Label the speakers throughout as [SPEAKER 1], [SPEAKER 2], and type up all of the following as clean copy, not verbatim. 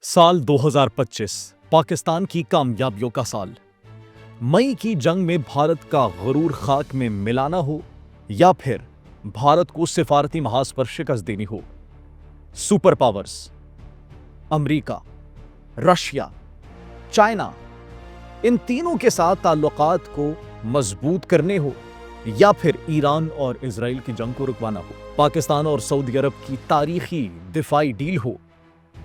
[SPEAKER 1] साल 2025 पाकिस्तान की कामयाबियों का साल। मई की जंग में भारत का गरूर खाक में मिलाना हो या फिर भारत को सिफारती महाज पर शिकस्त देनी हो। Super powers America, Russia, China, इन तीनों के साथ ताल्लुकात को मजबूत करने हो या फिर ईरान और इजराइल की जंग को रुकवाना हो। पाकिस्तान और सऊदी अरब की तारीखी दिफाई डील हो,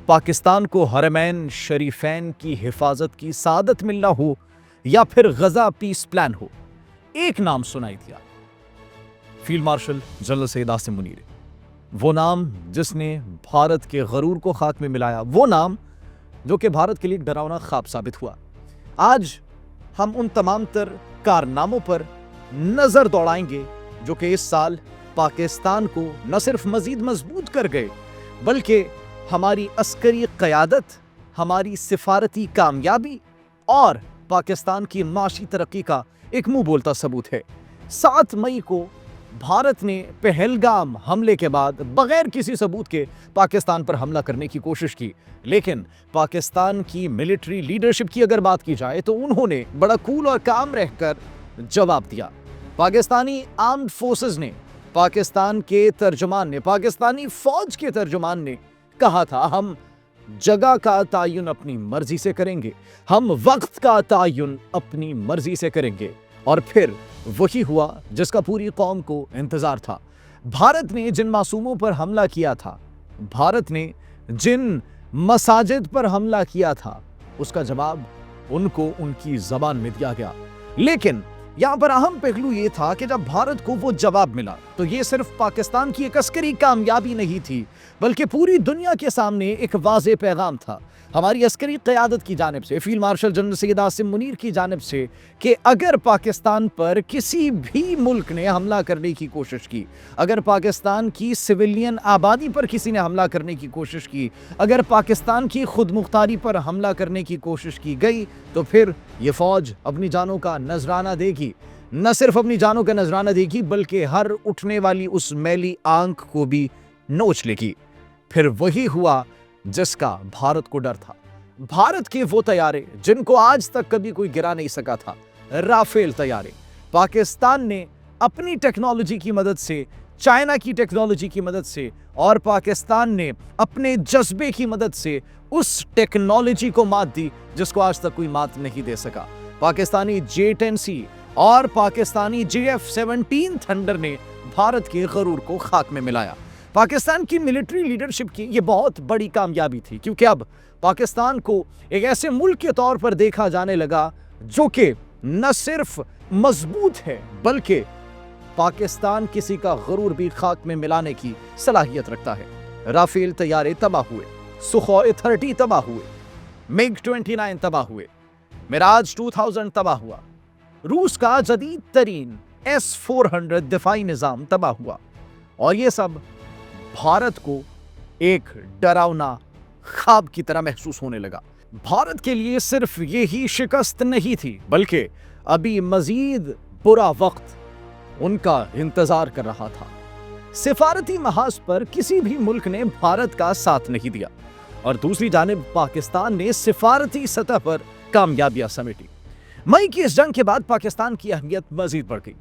[SPEAKER 1] पाकिस्तान को हरमैन शरीफैन की हिफाजत की सादत मिलना हो या फिर गजा पीस प्लान हो। एक नाम सुनाई दिया, field marshal general Syed Asim Munir. वो नाम जिसने भारत के गरूर को खाक में मिलाया, वो नाम जो कि भारत के लिए डरावना ख्वाब साबित हुआ। आज हम उन तमाम तर कारनामों पर नजर दौड़ाएंगे जो कि इस साल पाकिस्तान को न सिर्फ मजीद मजबूत कर गए बल्कि हमारी अस्करी क़यादत, हमारी सिफारती कामयाबी और पाकिस्तान की माशी तरक्की का एक मुंह बोलता सबूत है। 7 मई को भारत ने पहलगाम हमले के बाद बगैर किसी सबूत के पाकिस्तान पर हमला करने की कोशिश की, लेकिन पाकिस्तान की मिलिट्री लीडरशिप की अगर बात की जाए तो उन्होंने बड़ा कूल और काम रहकर जवाब दिया। पाकिस्तानी आर्म्ड फोर्सेस ने, पाकिस्तान के तर्जुमान ने, पाकिस्तानी फौज के तर्जुमान ने कहा था, हम जगह का तायुन अपनी मर्जी से करेंगे, हम वक्त का तायुन अपनी मर्जी से करेंगे। और फिर वही हुआ जिसका पूरी कौम को इंतजार था। भारत ने जिन मासूमों पर हमला किया था, भारत ने जिन मसाजिद पर हमला किया था, उसका जवाब उनको उनकी जबान में दिया गया। लेकिन यहां पर अहम पहलू यह था कि जब भारत को वो जवाब मिला तो ये सिर्फ पाकिस्तान की एक अस्करी कामयाबी नहीं थी बल्कि पूरी दुनिया के सामने एक वाज़ेह पैगाम था हमारी अस्करी क़यादत की जानिब से, field marshal general Syed Asim Munir की जानिब से, कि अगर पाकिस्तान पर किसी भी मुल्क ने हमला करने की कोशिश की, अगर पाकिस्तान की सिविलियन आबादी पर किसी ने हमला करने की कोशिश की, अगर पाकिस्तान की खुद मुख्तारी पर हमला करने की कोशिश की गई तो फिर ये फौज अपनी जानों का नजराना देगी। न सिर्फ अपनी जानों का नजराना देगी बल्कि हर उठने वाली उस मैली आंख को भी नोच लेगी। फिर वही हुआ जिसका भारत को डर था। भारत के वो तैयारे जिनको आज तक कभी कोई गिरा नहीं सका था, राफेल तैयारे, पाकिस्तान ने अपनी टेक्नोलॉजी की मदद से, चाइना की टेक्नोलॉजी की मदद से और पाकिस्तान ने अपने जज्बे की मदद से उस टेक्नोलॉजी को मात दी जिसको आज तक कोई मात नहीं दे सका। पाकिस्तानी J-10C और पाकिस्तानी JF-17 थंडर ने भारत के गरूर को खाक में मिलाया। पाकिस्तान की मिलिट्री लीडरशिप की ये बहुत बड़ी कामयाबी थी क्योंकि अब पाकिस्तान को एक ऐसे मुल्क के तौर पर देखा जाने लगा जो कि न सिर्फ मजबूत है बल्कि पाकिस्तान किसी का गरूर भी खाक में मिलाने की सलाहियत रखता है। राफेल तैयारे तबाह हुए, सुखोई 30 तबाह हुए, MiG-29 तबाह हुए, मिराज 2000 तबाह हुआ, रूस का जदीद तरीन S-400 दिफाई निजाम तबाह हुआ और ये सब भारत को एक डरावना ख्वाब की तरह महसूस होने लगा। भारत के लिए सिर्फ यही शिकस्त नहीं थी बल्कि अभी मजीद बुरा वक्त उनका इंतजार कर रहा था। सिफारती महाज पर किसी भी मुल्क ने भारत का साथ नहीं दिया और दूसरी जानिब पाकिस्तान ने सिफारती सतह पर कामयाबियां समेटी। मई की इस जंग के बाद पाकिस्तान की अहमियत मजीद बढ़ गई।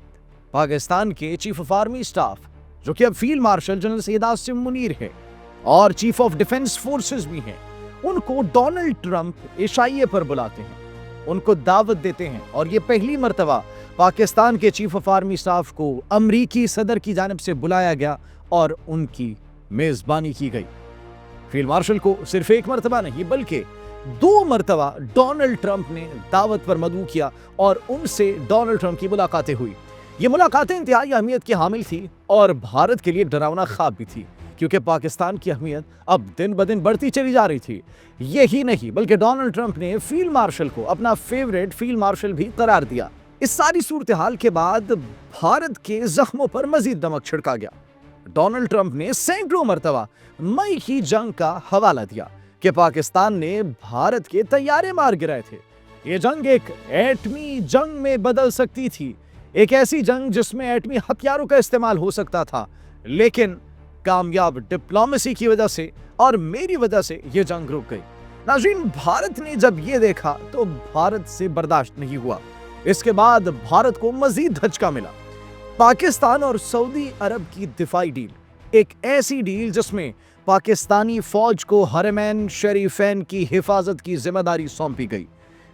[SPEAKER 1] पाकिस्तान के चीफ ऑफ आर्मी स्टाफ जो कि अब field marshal general Syed Asim Munir है और चीफ ऑफ डिफेंस फोर्सेस भी हैं, उनको डोनाल्ड ट्रंप इशाइये पर बुलाते हैं, उनको दावत देते हैं और ये पहली मर्तबा पाकिस्तान के चीफ ऑफ आर्मी स्टाफ को अमरीकी सदर की जानिब से बुलाया गया और उनकी मेजबानी की गई। फील्ड मार्शल को सिर्फ एक मर्तबा नहीं बल्कि 2 मर्तबा डोनाल्ड ट्रंप ने दावत पर मदऊ किया और उनसे डोनाल्ड ट्रंप की मुलाकातें हुई। ये मुलाकातें इंतहाई अहमियत की हामिल थी और भारत के लिए डरावना ख्वाब भी थी क्योंकि पाकिस्तान की अहमियत अब दिन ब दिन बढ़ती चली जा रही थी। यही नहीं बल्कि डोनाल्ड ट्रंप ने फील्ड मार्शल को अपना फेवरेट फील्ड मार्शल भी करार दिया। इस सारी सूरत हाल के बाद भारत के जख्मों पर मजीद नमक छिड़का गया। डोनाल्ड ट्रंप ने सैकड़ों मरतबा मई की जंग का हवाला दिया कि पाकिस्तान ने भारत के तैयारे मार गिराए थे। ये जंग एक एटमी जंग में बदल सकती थी, एक ऐसी जंग जिसमें एटमी हथियारों का इस्तेमाल हो सकता था, लेकिन कामयाब डिप्लोमेसी की वजह से और मेरी वजह से यह जंग रुक गई। नाज़रीन, भारत ने जब ये देखा तो भारत से बर्दाश्त नहीं हुआ। इसके बाद भारत को मजीद धचका मिला। पाकिस्तान और सऊदी अरब की दिफाई डील, एक ऐसी डील जिसमें पाकिस्तानी फौज को हरमैन शरीफैन की हिफाजत की जिम्मेदारी सौंपी गई।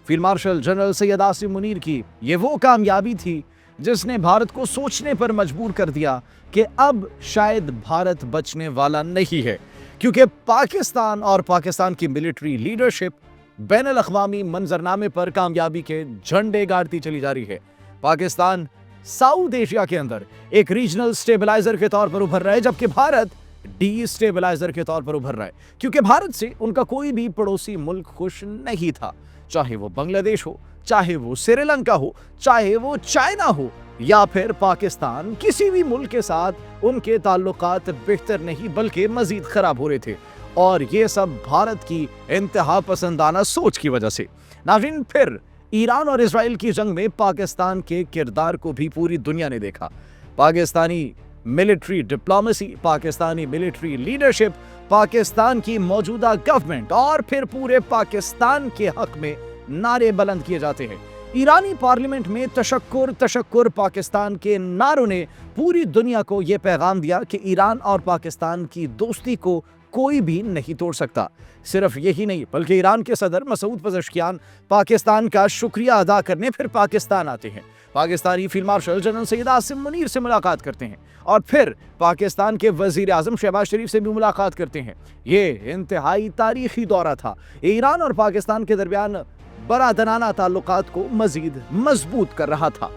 [SPEAKER 1] Field marshal general Syed Asim Munir की ये वो कामयाबी थी जिसने भारत को सोचने पर मजबूर कर दिया कि अब शायद भारत बचने वाला नहीं है, क्योंकि पाकिस्तान और पाकिस्तान की मिलिट्री लीडरशिप बैनुल अक़वामी मंजरनामे पर कामयाबी के झंडे गाड़ती चली जा रही है। पाकिस्तान साउथ एशिया के अंदर एक रीजनल स्टेबलाइजर के तौर पर उभर रहा है, जबकि भारत डीस्टेबलाइजर के तौर पर उभर रहा है, क्योंकि भारत से उनका कोई भी पड़ोसी मुल्क खुश नहीं था, चाहे वो बांग्लादेश हो, चाहे वो श्रीलंका हो, चाहे वो चाइना हो या फिर पाकिस्तान। किसी भी मुल्क के साथ उनके ताल्लुकात बेहतर नहीं बल्कि मजीद खराब हो रहे थे, और ये सब भारत की इंतहा पसंदाना सोच की वजह से। नाज़रीन, फिर ईरान और इजराइल की जंग में पाकिस्तान के किरदार को भी पूरी दुनिया ने देखा। Pakistani military diplomacy, Pakistani military leadership, Pakistan की मौजूदा गवर्नमेंट और फिर पूरे पाकिस्तान के हक में नारे बुलंद किए जाते हैं। ईरानी पार्लियामेंट में तशक्कुर तशक्कुर पाकिस्तान के नारों ने पूरी दुनिया को यह पैगाम दिया कि ईरान और पाकिस्तान की दोस्ती को कोई भी नहीं तोड़ सकता। सिर्फ यही नहीं बल्कि ईरान के सदर मसूद पज़ेश्कियान पाकिस्तान का शुक्रिया अदा करने फिर पाकिस्तान आते हैं। Pakistani field marshal general Syed Asim Munir से मुलाकात करते हैं और फिर पाकिस्तान के वजीर आजम शहबाज शरीफ से भी मुलाकात करते हैं। ये इंतहाई तारीखी दौरा था। ईरान और पाकिस्तान के दरमियान बरादराना ताल्लुकात को मजीद मजबूत कर रहा था।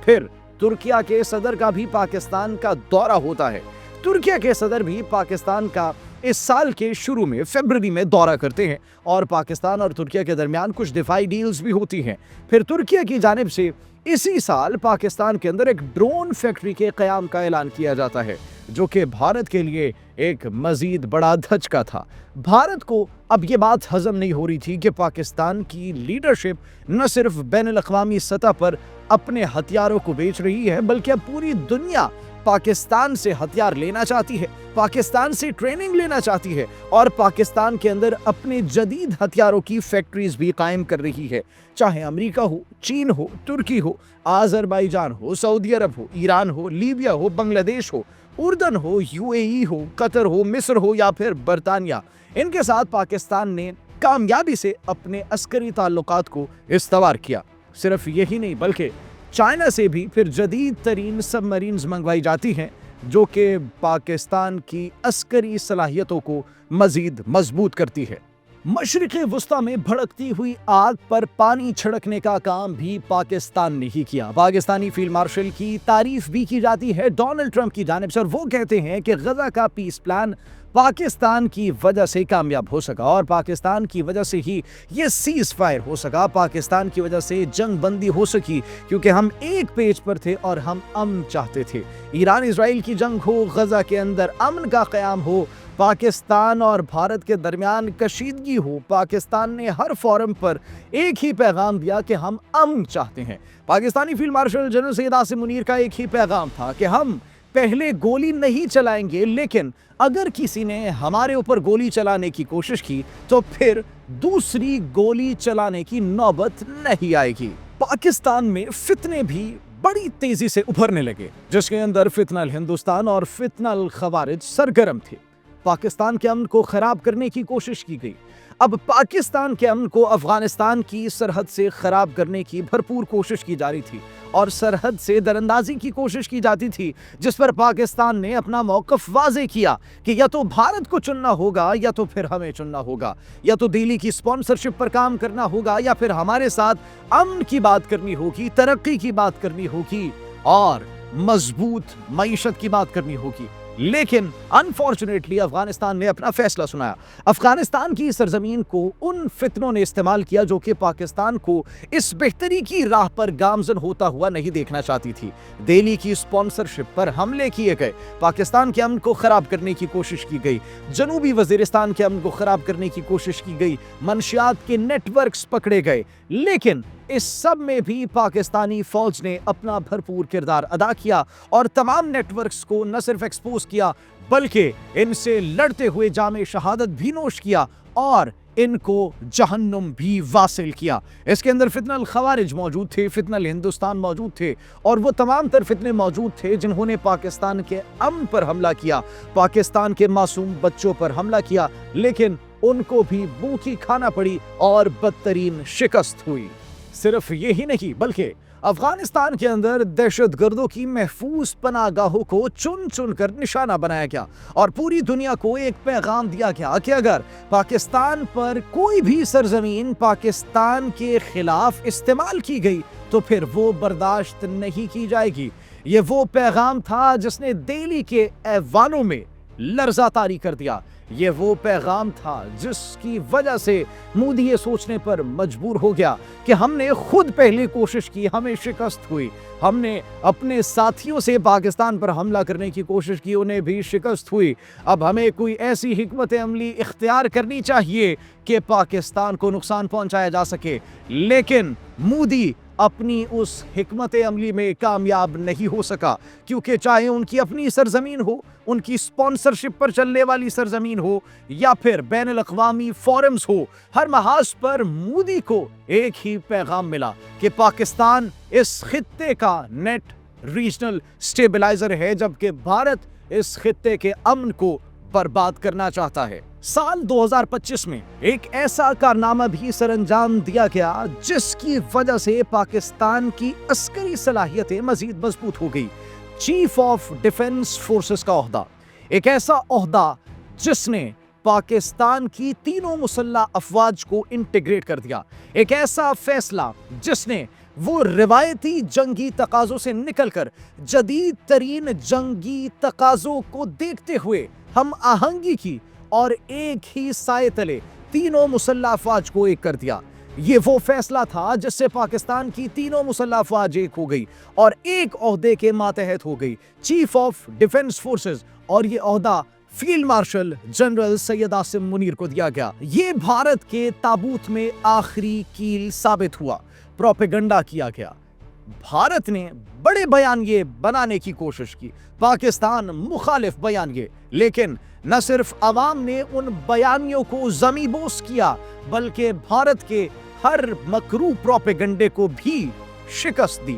[SPEAKER 1] फिर तुर्किया के सदर का भी पाकिस्तान का दौरा होता है। तुर्किया के सदर भी पाकिस्तान का इस साल के शुरू में फरवरी में दौरा करते हैं और पाकिस्तान और तुर्किया के दरमियान कुछ दिफाई डील्स भी होती हैं। फिर तुर्किया की जानिब से इसी साल पाकिस्तान के अंदर एक ड्रोन फैक्ट्री के क़याम का ऐलान किया जाता है, जो कि भारत के लिए एक मजीद बड़ा धचका था। भारत को अब ये बात हजम नहीं हो रही थी कि पाकिस्तान की लीडरशिप न सिर्फ बैनुल अक़वामी सतह पर अपने हथियारों को बेच रही है, बल्कि अब पूरी दुनिया पाकिस्तान से हथियार लेना चाहती है, पाकिस्तान से ट्रेनिंग लेना चाहती है और पाकिस्तान के अंदर अपने जदीद हथियारों की फैक्ट्रीज भी कायम कर रही है। चाहे अमेरिका हो, चीन हो, तुर्की हो, आज़रबाईजान हो, सऊदी अरब हो, ईरान हो, लीबिया हो, बांग्लादेश हो, उर्दन हो, यूएई हो, कतर हो, मिस्र हो या फिर बरतानिया, इनके साथ पाकिस्तान ने कामयाबी से अपने अस्करी ताल्लुकात को इस्तवार किया। सिर्फ यही नहीं बल्कि चाइना से भी फिर जदीद तरीन सबमरीन्स मंगवाई जाती हैं, जो कि पाकिस्तान की अस्करी सलाहियतों को मजीद मजबूत करती है। मशरिक़ वुस्ता में भड़कती हुई आग पर पानी छिड़कने का काम भी पाकिस्तान ने ही किया। पाकिस्तानी फील्ड मार्शल की तारीफ भी की जाती है डोनाल्ड ट्रंप की जानिब से, और वो कहते हैं कि गजा का पीस प्लान पाकिस्तान की वजह से कामयाब हो सका और पाकिस्तान की वजह से ही ये सीज फायर हो सका, पाकिस्तान की वजह से जंग बंदी हो सकी, क्योंकि हम एक पेज पर थे और हम अमन चाहते थे। ईरान इजराइल की जंग हो, गजा के अंदर अमन का क़याम हो, पाकिस्तान और भारत के दरमियान कशीदगी हो, पाकिस्तान ने हर फोरम पर एक ही पैगाम दिया कि हम अमन चाहते हैं। Pakistani field marshal general Syed Asim Munir का एक ही पैगाम था कि हम पहले गोली नहीं चलाएंगे, लेकिन अगर किसी ने हमारे ऊपर गोली चलाने की कोशिश की तो फिर दूसरी गोली चलाने की नौबत नहीं आएगी। पाकिस्तान में फितने भी बड़ी तेजी से उभरने लगे, जिसके अंदर फितनल हिंदुस्तान और फितनल खवारिज सरगर्म थे। पाकिस्तान के अमन को खराब करने की कोशिश की गई। अब पाकिस्तान के अमन को अफगानिस्तान की सरहद से खराब करने की भरपूर कोशिश की जा रही थी और सरहद से दरअंदाजी की कोशिश की जाती थी, जिस पर पाकिस्तान ने अपना मौक़िफ़ वाज़े किया कि या तो भारत को चुनना होगा या तो फिर हमें चुनना होगा, या तो दिल्ली की स्पॉन्सरशिप पर काम करना होगा या फिर हमारे साथ अमन की बात करनी होगी, तरक्की की बात करनी होगी और मजबूत मईशत की बात करनी होगी। लेकिन अनफॉर्चुनेटली अफगानिस्तान ने अपना फैसला सुनाया। अफगानिस्तान की सरजमीन को उन फितनों ने इस्तेमाल किया जो कि पाकिस्तान को इस बेहतरी की राह पर गामजन होता हुआ नहीं देखना चाहती थी। दिल्ली की स्पॉन्सरशिप पर हमले किए गए, पाकिस्तान के अमन को खराब करने की कोशिश की गई, जनूबी वजीरिस्तान के अमन को खराब करने की कोशिश की गई, मंशियात के नेटवर्क्स पकड़े गए। लेकिन इस सब में भी पाकिस्तानी फौज ने अपना भरपूर किरदार अदा किया और तमाम नेटवर्क्स को न सिर्फ एक्सपोज किया बल्कि इनसे लड़ते हुए जामे शहादत भी नोश किया और इनको जहन्नुम भी वासिल किया। इसके अंदर फितनल खवारिज मौजूद थे, फितनल हिंदुस्तान मौजूद थे और वो तमाम तर फितने मौजूद थे जिन्होंने पाकिस्तान के अमन पर हमला किया, पाकिस्तान के मासूम बच्चों पर हमला किया, लेकिन उनको भी भूखी खाना पड़ी और बदतरीन शिकस्त हुई। सिर्फ यही नहीं बल्कि अफगानिस्तान के अंदर दहशतगर्दों की महफूज पनाहगाहों को चुन चुन कर निशाना बनाया गया और पूरी दुनिया को एक पैगाम दिया गया कि अगर पाकिस्तान पर कोई भी सरजमीन पाकिस्तान के खिलाफ इस्तेमाल की गई तो फिर वो बर्दाश्त नहीं की जाएगी। ये वो पैगाम था जिसने दिल्ली के ऐवानों में लर्जा तारी कर दिया। ये वो पैगाम था जिसकी वजह से मोदी ये सोचने पर मजबूर हो गया कि हमने खुद पहले कोशिश की, हमें शिकस्त हुई, हमने अपने साथियों से पाकिस्तान पर हमला करने की कोशिश की, उन्हें भी शिकस्त हुई। अब हमें कोई ऐसी हिकमत अमली इख्तियार करनी चाहिए कि पाकिस्तान को नुकसान पहुंचाया जा सके। लेकिन मोदी अपनी उस हिकमत अमली में कामयाब नहीं हो सका, क्योंकि चाहे उनकी अपनी सरजमीन हो, उनकी स्पॉन्सरशिप पर चलने वाली सरजमीन हो या फिर बैनुल अक़वामी फोरम्स हो, हर महाज पर मोदी को एक ही पैगाम मिला कि पाकिस्तान इस खित्ते का नेट रीजनल स्टेबलाइजर है, जबकि भारत इस खित्ते के अमन को बर्बाद करना चाहता है। साल 2025 में एक ऐसा कारनामा भी सरअंजाम दिया गया जिसकी वजह से पाकिस्तान की अस्करी सलाहियतें मजीद मजबूत हो गई। चीफ ऑफ डिफेंस फोर्सेस का ओहदा, एक ऐसा ओहदा जिसने पाकिस्तान की तीनों मुसल्लह अफवाज को इंटीग्रेट कर दिया। एक ऐसा फैसला जिसने वो रिवायती जंगी तकाजों से निकलकर जदीद तरीन जंगी तकाजों को देखते हुए हम आहंगी की और एक ही साए तले तीनों मुसल्लह अफवाज को एक कर दिया। ये वो फैसला था जिससे पाकिस्तान की तीनों मुसल्लह अफवाज एक हो गई और एक ओहदे के मातहत हो गई, चीफ ऑफ डिफेंस फोर्सेस, और ये ओहदा field marshal general Syed Asim Munir को दिया गया। ये भारत के ताबूत में आखिरी कील साबित हुआ। प्रोपेगेंडा किया गया, भारत ने बड़े बयानिए बनाने की कोशिश की, पाकिस्तान मुखालिफ बयानिए, लेकिन न सिर्फ अवाम ने उन बयानियों को ज़मीबोस किया बल्कि भारत के हर मकरू प्रोपेगेंडे को भी शिकस्त दी।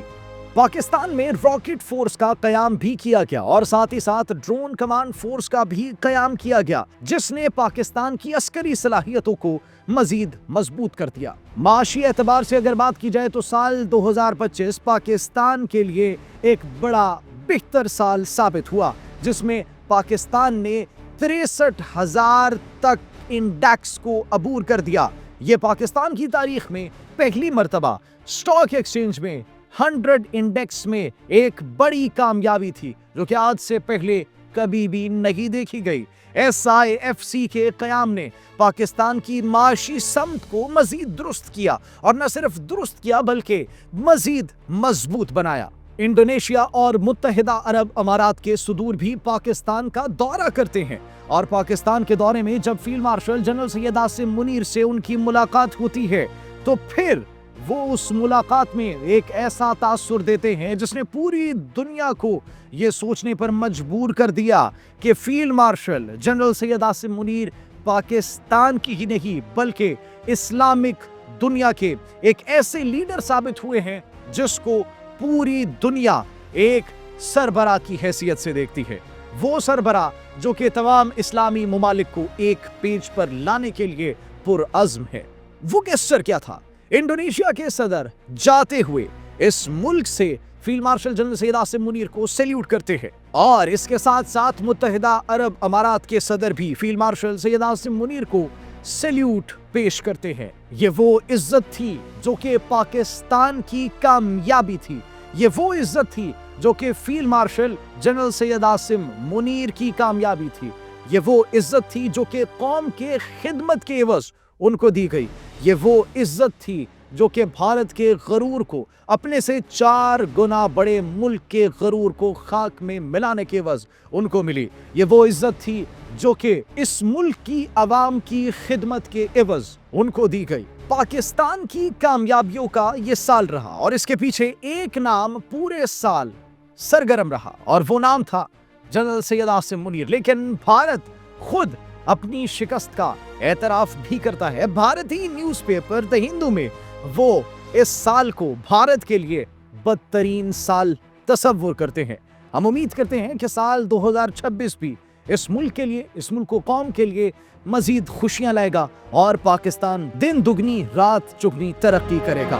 [SPEAKER 1] पाकिस्तान में रॉकेट फोर्स का कयाम भी किया गया और साथ ही साथ ड्रोन कमांड फोर्स का भी कयाम किया गया, जिसने पाकिस्तान की अस्करी सलाहियतों को मजीद मजबूत कर दिया। माशी एतबार से अगर बात की जाए तो साल 2025 पाकिस्तान के लिए एक बड़ा बेहतर साल साबित हुआ, जिसमें पाकिस्तान ने 63,000 तक इंडेक्स को अबूर कर दिया। ये पाकिस्तान की तारीख में पहली मर्तबा स्टॉक एक्सचेंज में 100 इंडेक्स में एक बड़ी कामयाबी थी, जो कि आज से पहले कभी भी नहीं देखी गई। SIFC के कयाम ने पाकिस्तान की माशी समत को मजीद दुरुस्त किया और न सिर्फ दुरुस्त किया बल्कि मजीद मजबूत बनाया। इंडोनेशिया और मुत्तहिदा अरब अमारात के सुदूर भी पाकिस्तान का दौरा करते हैं और पाकिस्तान के दौरे में जब field marshal general Syed Asim Munir से उनकी मुलाकात होती है तो फिर वो उस मुलाकात में एक ऐसा तासुर देते हैं जिसने पूरी दुनिया को ये सोचने पर मजबूर कर दिया कि field marshal general Syed Asim Munir Pakistan की ही नहीं बल्कि इस्लामिक दुनिया के एक ऐसे लीडर साबित हुए हैं जिसको पूरी दुनिया एक सरबराह की हैसियत से देखती है। वो सरबराह जो कि तमाम इस्लामी मुमालिक को एक पेज पर लाने के लिए पुरअज़्म है। वो गेस्चर क्या था? इंडोनेशिया के सदर जाते हुए इस मुल्क से field marshal general Syed Asim Munir को सैल्यूट करते हैं और इसके साथ साथ मुत्तहिदा अरब अमारात के सदर भी फील्ड मार्शल सैयद आसिम मुनीर को सैल्यूट पेश करते हैं। ये वो इज्जत थी जो कि पाकिस्तान की कामयाबी थी। ये वो इज्जत थी जो कि field marshal general Syed Asim Munir की कामयाबी थी। ये वो इज्जत थी जो कि कौम के खिदमत के एवज उनको दी गई। ये वो इज्जत थी जो कि भारत के गरूर को, अपने से 4 गुना बड़े मुल्क के गरूर को खाक में मिलाने के एवज उनको मिली। ये वो इज्जत थी जो कि इस मुल्क की आवाम की खिदमत के एवज उनको दी गई। पाकिस्तान की कामयाबियों का ये साल रहा और इसके पीछे एक नाम पूरे साल सरगर्म रहा और वो नाम था जनरल सैयद आसिम मुनीर। लेकिन भारत खुद اپنی شکست کا اعتراف بھی کرتا ہے۔ بھارتی نیوز پیپر دی ہندو میں وہ اس سال کو بھارت کے لیے بدترین سال تصور کرتے ہیں۔ ہم امید کرتے ہیں کہ سال 2026 بھی اس ملک کے لیے، اس ملک و قوم کے لیے مزید خوشیاں لائے گا اور پاکستان دن دگنی رات چگنی ترقی کرے گا۔